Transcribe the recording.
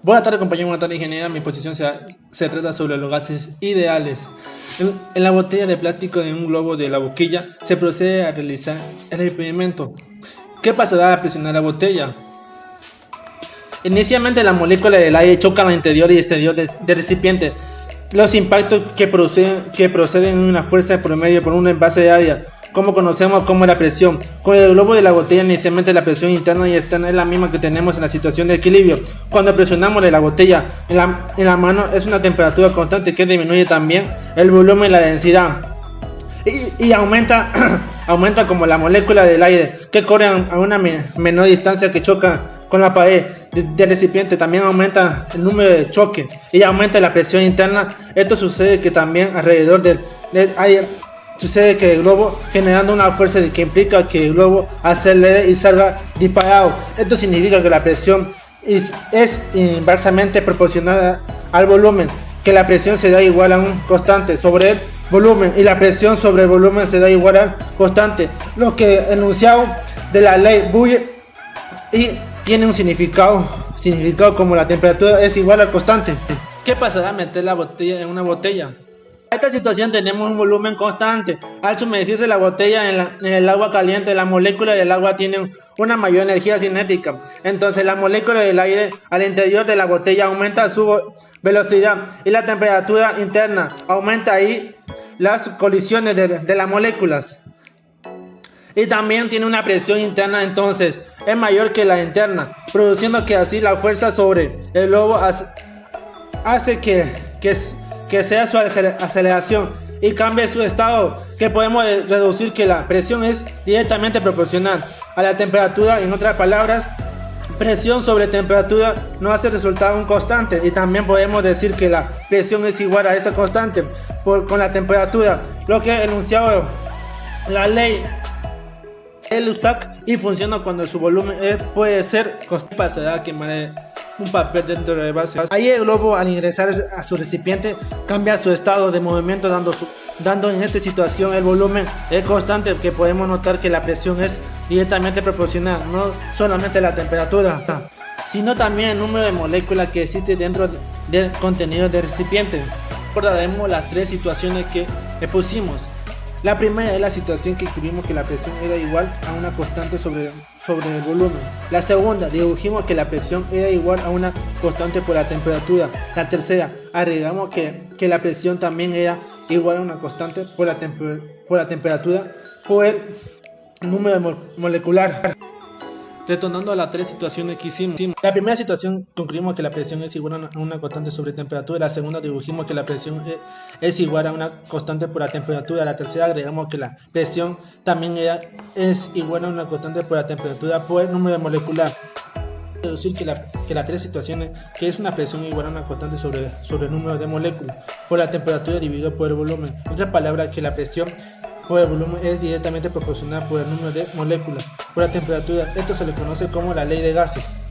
Buenas tardes compañeros, buenas tardes ingeniera. Mi posición se trata sobre los gases ideales. En la botella de plástico de un globo de la boquilla se procede a realizar el experimento. ¿Qué pasará al presionar la botella? Inicialmente las moléculas del aire chocan al interior y exterior del recipiente. Los impactos que proceden en una fuerza promedio por un envase de aire, como conocemos como la presión. Con el globo de la botella inicialmente la presión interna y externa es la misma que tenemos en la situación de equilibrio. Cuando presionamos la botella en la mano es una temperatura constante que disminuye también el volumen y la densidad. Y aumenta, aumenta como la molécula del aire que corre a una menor distancia que choca con la pared del recipiente. También aumenta el número de choques y aumenta la presión interna. Esto sucede que también alrededor del aire sucede que el globo generando una fuerza que implica que el globo acelere y salga disparado. Esto significa que la presión es inversamente proporcional al volumen, que la presión se da igual a un constante sobre el volumen y la presión sobre el volumen se da igual al constante, lo que enunciado de la ley Boole y tiene un significado como la temperatura es igual al constante. ¿Qué pasará al meter la botella en una botella? En esta situación tenemos un volumen constante. Al sumergirse la botella en el agua caliente, las moléculas del agua tienen una mayor energía cinética. Entonces la molécula del aire al interior de la botella aumenta su velocidad y la temperatura interna aumenta ahí las colisiones de las moléculas. Y también tiene una presión interna, entonces es mayor que la interna, produciendo que así la fuerza sobre el globo hace que sea su aceleración y cambie su estado, que podemos reducir que la presión es directamente proporcional a la temperatura. En otras palabras, presión sobre temperatura no hace resultar un constante, y también podemos decir que la presión es igual a esa constante con la temperatura, lo que enunciado la ley Luzak y funciona cuando su volumen puede ser constante. Pasará que un papel dentro de la base. Ahí el globo al ingresar a su recipiente cambia su estado de movimiento, dando en esta situación el volumen es constante, que podemos notar que la presión es directamente proporcional, no solamente la temperatura, sino también el número de moléculas que existe dentro del contenido del recipiente. Recordaremos las tres situaciones que pusimos. La primera es la situación que escribimos que la presión era igual a una constante sobre el volumen. La segunda, dibujimos que la presión era igual a una constante por la temperatura. La tercera, agregamos que la presión también era igual a una constante por la temperatura por el número molecular. Retornando a las tres situaciones que hicimos. La primera situación concluimos que la presión es igual a una constante sobre temperatura. La segunda dibujimos que la presión es igual a una constante por la temperatura. La tercera agregamos que la presión también es igual a una constante por la temperatura por el número molecular. Deducir que las tres situaciones, que es una presión igual a una constante sobre el número de moléculas por la temperatura dividido por el volumen. En otras palabras, que la presión por el volumen es directamente proporcional por el número de moléculas por la temperatura. Esto se le conoce como la ley de gases.